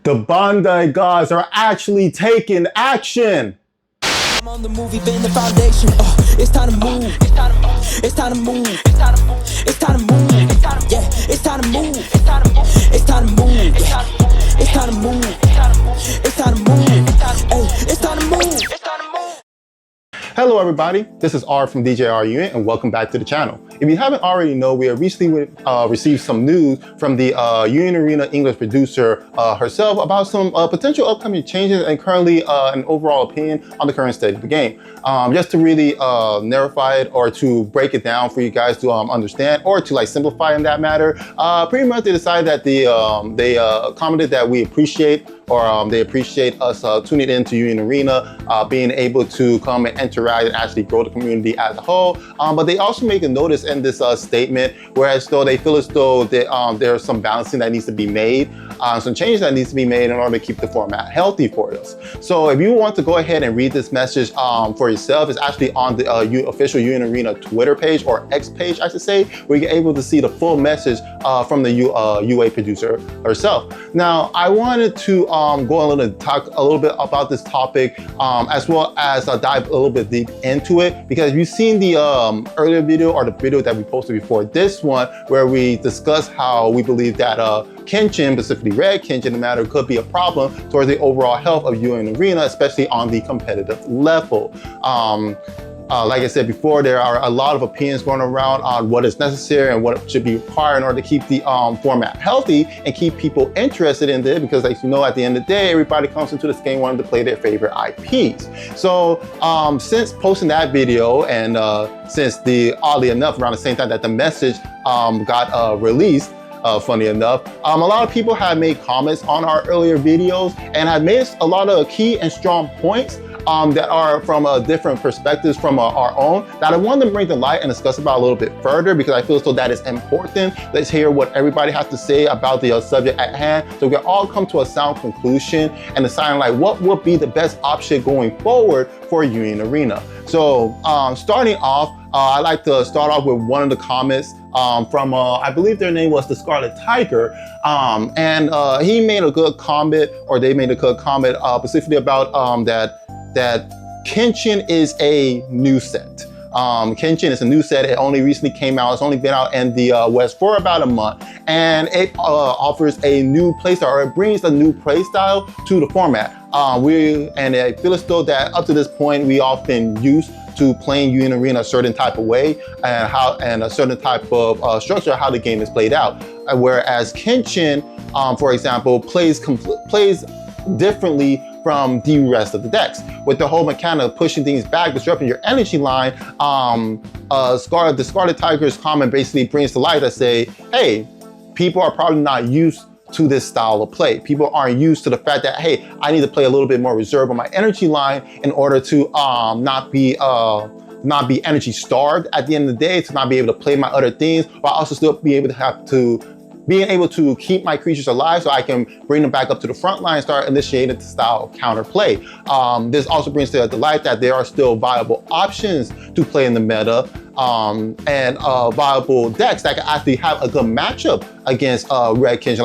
The Bandai gods are actually taking action. I'm on the movie, been the foundation. It's time to move. It's time to move. It's time to move. It's time to move. It's time to move. Yeah, it's time to move. It's time to move. It's time to move. It's time to move. It's time to move. It's time to move. It's time to move. Hello everybody, this is R from DJRU and welcome back to the channel. If you haven't already know, we have recently received some news from the Union Arena English producer herself about some potential upcoming changes and currently an overall opinion on the current state of the game. Just to really narrowify it or to break it down for you guys to understand or to like simplify in that matter, pretty much they decided that they commented that we appreciate or they appreciate us tuning into Union Arena, being able to come and interact and actually grow the community as a whole. But they also make a notice in this statement, whereas though they feel as though there's some balancing that needs to be made, some changes that needs to be made in order to keep the format healthy for us. So if you want to go ahead and read this message for yourself, it's actually on the official Union Arena Twitter page or X page, I should say, where you're able to see the full message from the UA producer herself. Now, I wanted to go and talk a little bit about this topic, as well as dive a little bit deep into it, because you've seen the earlier video or the video that we posted before this one, where we discussed how we believe that Kenshin, specifically Red Kenshin, the matter could be a problem towards the overall health of Union Arena, especially on the competitive level. Like I said before, there are a lot of opinions going around on what is necessary and what should be required in order to keep the format healthy and keep people interested in it, because as you know, at the end of the day, everybody comes into this game wanting to play their favorite IPs. So since posting that video and since oddly enough, around the same time that the message got released, funny enough, a lot of people have made comments on our earlier videos and have made a lot of key and strong points that are from different perspectives from our own that I wanted to bring to light and discuss about a little bit further, because I feel as though that is important. Let's hear what everybody has to say about the subject at hand, so we can all come to a sound conclusion and decide like what would be the best option going forward for Union Arena. So starting off, I'd like to start off with one of the comments from, I believe their name was the Scarlet Tiger, and he made a good comment, or they made a good comment specifically about that Kenshin is a new set. Kenshin is a new set. It only recently came out. It's only been out in the West for about a month, and it offers a new playstyle, or it brings a new playstyle to the format. And I feel as though that up to this point, we often used to playing Union Arena a certain type of way and a certain type of structure, how the game is played out. Whereas Kenshin, for example, plays differently from the rest of the decks, with the whole mechanic of pushing things back, disrupting your energy line. The Scarlet Tiger's comment basically brings to light that say, hey, people are probably not used to this style of play. People aren't used to the fact that, hey, I need to play a little bit more reserve on my energy line in order to not be energy starved at the end of the day, to not be able to play my other things, but also still be able to being able to keep my creatures alive so I can bring them back up to the front line and start initiating the style of counterplay. This also brings to the light that there are still viable options to play in the meta, and viable decks that can actually have a good matchup against Red Kenshin,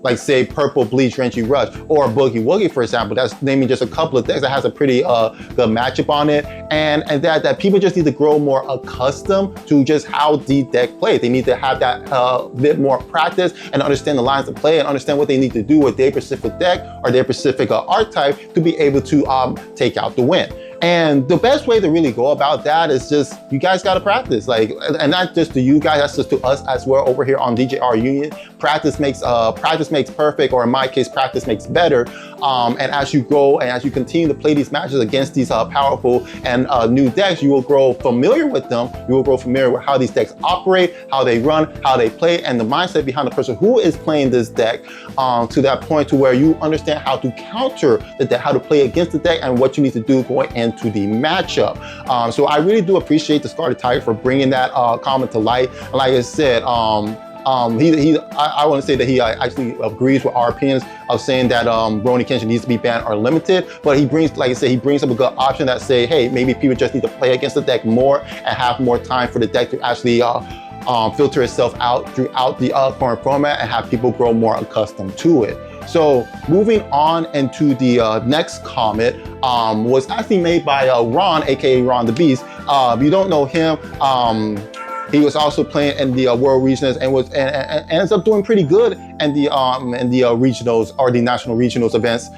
like say Purple Bleach Renchi Rush or Boogie Woogie, for example. That's naming just a couple of decks that has a pretty good matchup on it, and that people just need to grow more accustomed to just how the deck plays. They need to have that bit more practice and understand the lines of play and understand what they need to do with their specific deck or their specific archetype to be able to take out the win. And the best way to really go about that is just, you guys gotta practice. Like, and not just to you guys, that's just to us as well over here on DJR Union. Practice makes perfect, or in my case, practice makes better. And as you grow and as you continue to play these matches against these powerful and new decks, you will grow familiar with them. You will grow familiar with how these decks operate, how they run, how they play, and the mindset behind the person who is playing this deck, to that point to where you understand how to counter the deck, how to play against the deck, and what you need to do going into the matchup. So I really do appreciate the Scarlet Tiger for bringing that comment to light. And like I said, I want to say that he actually agrees with our opinions of saying that Rurouni Kenshin needs to be banned or limited, but he brings, like I said, he brings up a good option that say, hey, maybe people just need to play against the deck more and have more time for the deck to actually filter itself out throughout the current format and have people grow more accustomed to it. So moving on into the next comment was actually made by Ron, aka Ron the Beast. If you don't know him, he was also playing in the World Regionals and ends up doing pretty good in the regionals or the national regionals events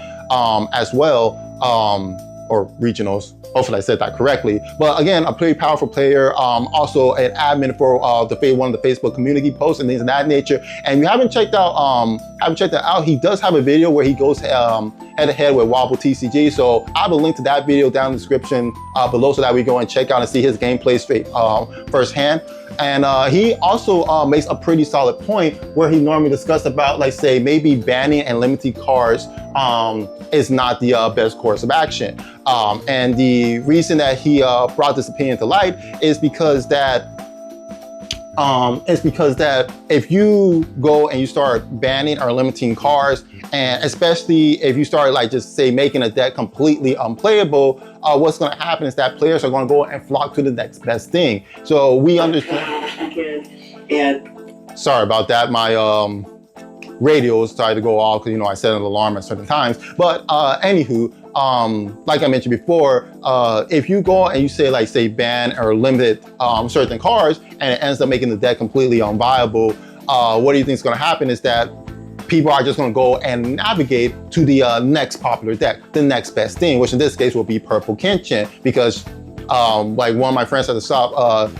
as well, or regionals. Hopefully I said that correctly. But again, a pretty powerful player, also an admin for one of the Facebook community posts and things of that nature. And if you haven't checked that out, he does have a video where he goes head to head with WabbleTCG. So I have a link to that video down in the description below so that we go and check out and see his gameplay straight firsthand. And he also makes a pretty solid point where he normally discusses about, like, say, maybe banning and limiting cards is not the best course of action. And the reason that he brought this opinion to light is because that if you go and you start banning or limiting cards, and especially if you start, like, just say making a deck completely unplayable, what's going to happen is that players are going to go and flock to the next best thing. So we understand. Sorry about that. My radio started to go off because, you know, I set an alarm at certain times. But anywho, like I mentioned before, if you go and you say, like, say ban or limit certain cards and it ends up making the deck completely unviable, what do you think is going to happen is that people are just going to go and navigate to the next popular deck, the next best thing, which in this case will be purple Kenshin, because like one of my friends at the shop,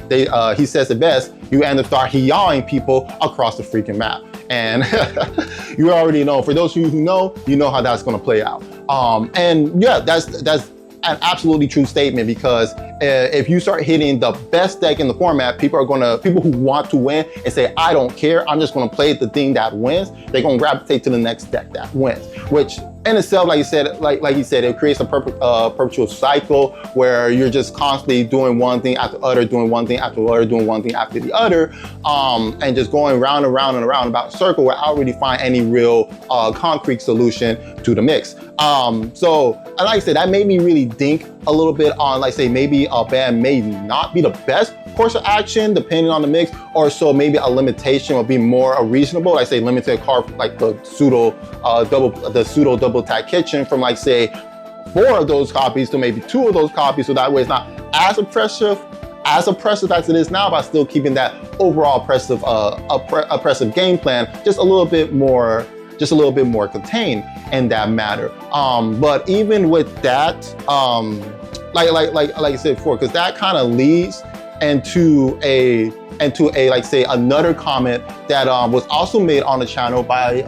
he says it best, you end up start hiyaing people across the freaking map. And you already know, for those of you who know, you know how that's going to play out. And yeah, that's an absolutely true statement, because if you start hitting the best deck in the format, people who want to win and say, I don't care, I'm just gonna play the thing that wins, they're gonna gravitate to the next deck that wins, which in itself, like you said, like he said, it creates a perpetual cycle where you're just constantly doing one thing after the other, doing one thing after the other, doing one thing after the other, and just going round and round and around about a circle without really find any real concrete solution to the mix. So, and like I said, that made me really think a little bit on, like, say, maybe a ban may not be the best course of action depending on the mix, or so maybe a limitation would be more reasonable. Like, say, limited a card like the pseudo double tag kitchen from, like, say 4 of those copies to maybe 2 of those copies, so that way it's not as oppressive as it is now, but still keeping that overall oppressive game plan just a little bit more contained in that matter. But even with that, like I said before, because that kind of leads into a like, say, another comment that was also made on the channel by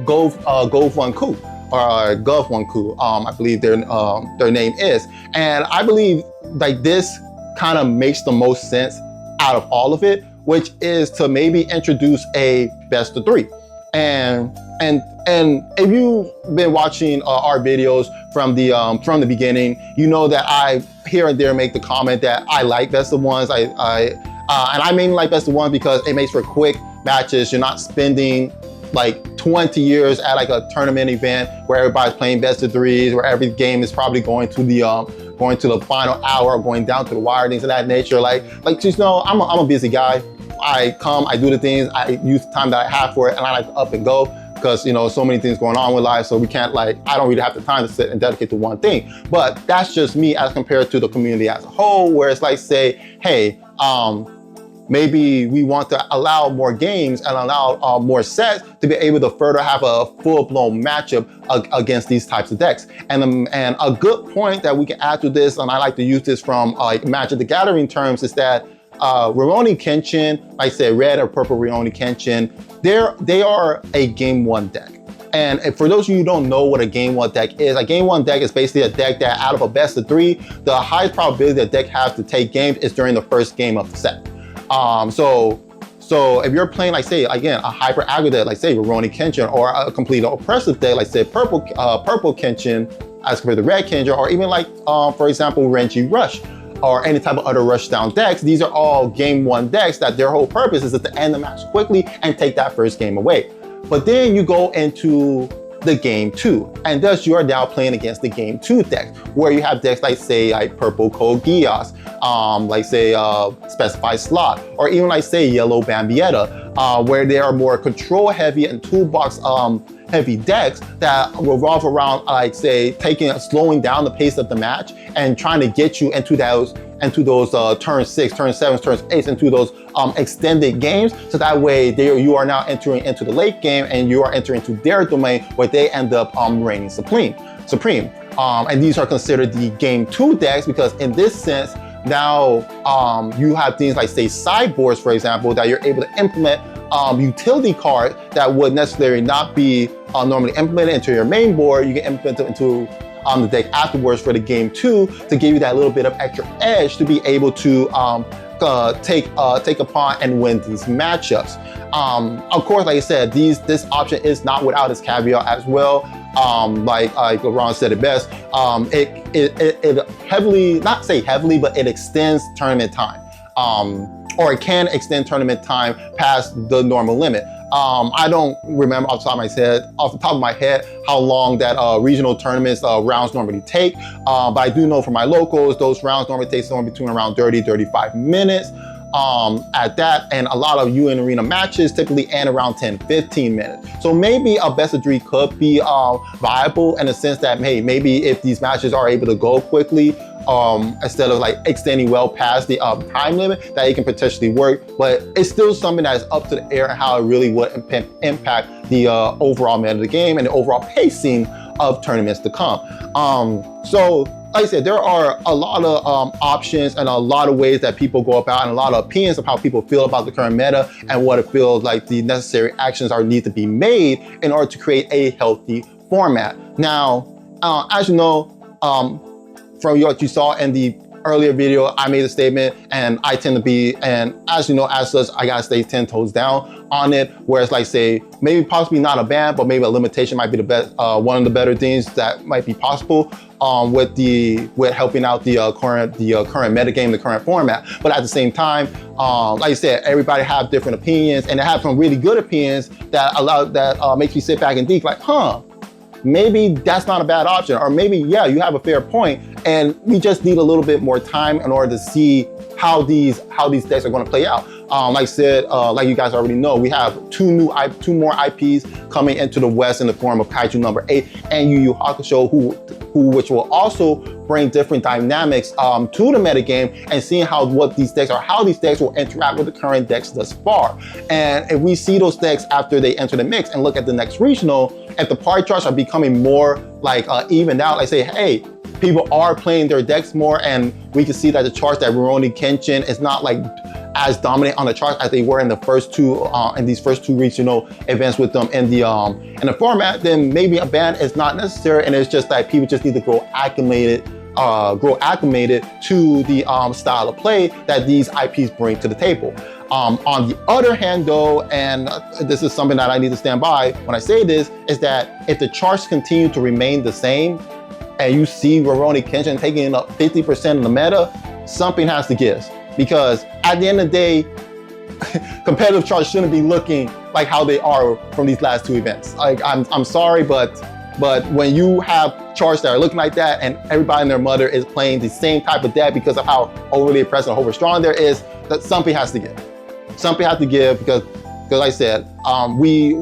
Gov1Ku, or Gov1Ku, I believe their name is. And I believe, like, this kind of makes the most sense out of all of it, which is to maybe introduce a best of 3. And if you've been watching our videos from the beginning, you know that I here and there make the comment that I like best of 1s. And I mainly like best of 1 because it makes for quick matches. You're not spending like 20 years at like a tournament event where everybody's playing best of 3s, where every game is probably going to the final hour, going down to the wire, things of that nature. Like just know, I'm a busy guy. I come, I do the things, I use the time that I have for it, and I like to up and go, because, you know, so many things going on with life, so we can't, like, I don't really have the time to sit and dedicate to one thing. But that's just me as compared to the community as a whole, where it's like, say, hey, maybe we want to allow more games and allow more sets to be able to further have a full-blown matchup against these types of decks. And a good point that we can add to this, and I like to use this from Magic the Gathering terms, is that Rurouni Kenshin, like I said, red or purple Rurouni Kenshin, they are a game 1 deck. And for those of you who don't know what a game 1 deck is, a game 1 deck is basically a deck that out of a best of 3, the highest probability that deck has to take games is during the first game of the set. So if you're playing, like, say, again, a hyper aggro deck, like, say, Rurouni Kenshin, or a complete oppressive deck, like, say, purple Kenshin as compared to red Kenshin, or even like, for example, Renji Rush, or any type of other rush down decks, these are all game 1 decks that their whole purpose is to end the match quickly and take that first game away. But then you go into the game 2. And thus you are now playing against the game 2 decks, where you have decks like say like Purple Code Geass, like say Specified Slot, or even like say Yellow Bambietta, where they are more control heavy and toolbox heavy decks that revolve around like say slowing down the pace of the match and trying to get you into those turn 6, turn 7, turn 8, into those extended games. So that way you are now entering into the late game and you are entering into their domain where they end up reigning supreme. And these are considered the game 2 decks because in this sense, now you have things like say sideboards, for example, that you're able to implement utility cards that would necessarily not be normally implemented into your main board. You can implement them into the deck afterwards for the game 2 to give you that little bit of extra edge to be able to take upon and win these matchups. Of course, like I said, this option is not without its caveat as well. Like Ron said it best, it heavily, not say heavily, but it extends tournament time. Or it can extend tournament time past the normal limit. I don't remember off the top of my head how long that regional tournaments rounds normally take, but I do know for my locals, those rounds normally take somewhere between around 30-35 minutes. At that, and a lot of UN Arena matches typically end around 10-15 minutes. So maybe a best of 3 could be viable in the sense that, hey, maybe if these matches are able to go quickly, instead of like extending well past the time limit, that it can potentially work. But it's still something that is up to the air and how it really would impact the overall meta of the game and the overall pacing of tournaments to come. So like I said, there are a lot of options and a lot of ways that people go about and a lot of opinions of how people feel about the current meta and what it feels like the necessary actions need to be made in order to create a healthy format. Now, as you know, from what you saw in the earlier video, I made a statement and I tend to be, and as you know, as such, I gotta stay 10 toes down on it, whereas like say, maybe possibly not a ban, but maybe a limitation might be the best, one of the better things that might be possible with helping out the current metagame, the current format. But at the same time, like I said, everybody have different opinions and they have some really good opinions that makes you sit back and think like, maybe that's not a bad option, or maybe, yeah, you have a fair point, and we just need a little bit more time in order to see how these decks are going to play out. Like I said, like you guys already know, we have two more IPs coming into the West in the form of Kaiju number 8 and Yu Yu Hakusho, which will also bring different dynamics to the metagame and seeing how these decks will interact with the current decks thus far. And if we see those decks after they enter the mix and look at the next regional, if the party charts are becoming more like evened out, like say, hey, people are playing their decks more, and we can see that the charts that Rurouni Kenshin is not like as dominant on the charts as they were in the first two these first two regional events with them in the format, then maybe a ban is not necessary, and it's just that people just need to grow acclimated to the style of play that these IPs bring to the table. On the other hand though, and this is something that I need to stand by when I say this, is that if the charts continue to remain the same and you see Rurouni Kenshin taking up 50% of the meta, something has to give. Because at the end of the day, competitive charts shouldn't be looking like how they are from these last two events. Like, I'm sorry, but when you have charts that are looking like that and everybody and their mother is playing the same type of deck because of how overly impressive and over strong there is, that something has to give. Something has to give because like I said, we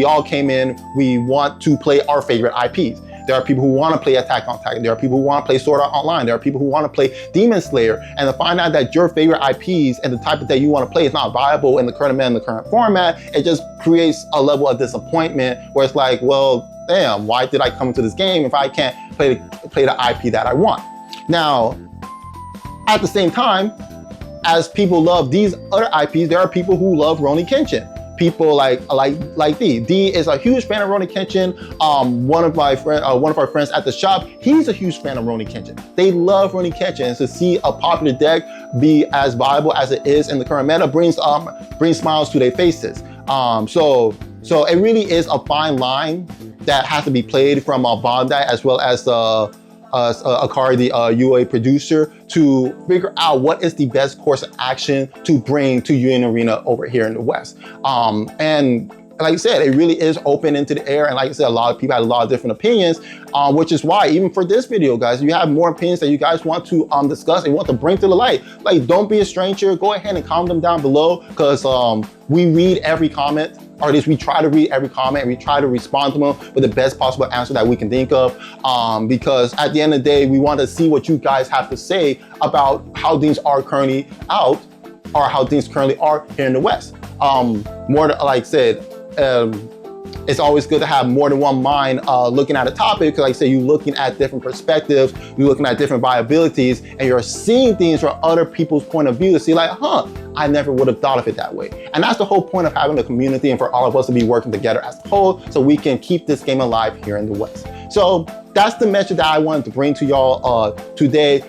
all came in, we want to play our favorite IPs. There are people who want to play Attack on Titan. There are people who want to play Sword Art Online. There are people who want to play Demon Slayer. And to find out that your favorite IPs and the type of deck you want to play is not viable in the current meta, in the current format, it just creates a level of disappointment where it's like, well, damn, why did I come to this game if I can't play the IP that I want? Now, at the same time, as people love these other IPs, there are people who love Rurouni Kenshin. People like D. D is a huge fan of Rurouni Kenshin. One of our friends at the shop, he's a huge fan of Rurouni Kenshin. They love Rurouni Kenshin. And to see a popular deck be as viable as it is in the current meta brings smiles to their faces. So it really is a fine line that has to be played from Bandai as well as Akari, the UA producer, to figure out what is the best course of action to bring to UN Arena over here in the West. And like I said, it really is open into the air. And like I said, a lot of people had a lot of different opinions, which is why even for this video, guys, you have more opinions that you guys want to discuss and want to bring to the light. Like, don't be a stranger. Go ahead and comment them down below, because we read every comment, or at least we try to read every comment, and we try to respond to them with the best possible answer that we can think of. Because at the end of the day, we want to see what you guys have to say about how things are currently out, or how things currently are here in the West. More like I said, it's always good to have more than one mind looking at a topic, because like I said, you're looking at different perspectives, you're looking at different viabilities, and you're seeing things from other people's point of view to see like, I never would have thought of it that way. And that's the whole point of having a community, and for all of us to be working together as a whole, so we can keep this game alive here in the West. So that's the message that I wanted to bring to y'all today.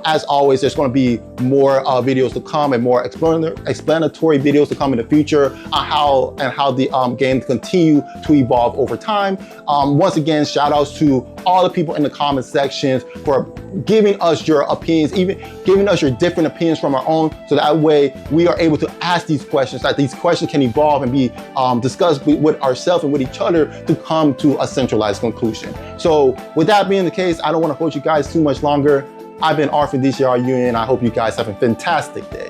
As always, there's going to be more videos to come, and more explanatory videos to come in the future on how the game continue to evolve over time. Once again, shout outs to all the people in the comment sections for giving us your opinions, even giving us your different opinions from our own, so that way we are able to ask these questions, that these questions can evolve and be discussed with ourselves and with each other to come to a centralized conclusion. So with that being the case, I don't want to hold you guys too much longer. I've been R from DJRU, and I hope you guys have a fantastic day.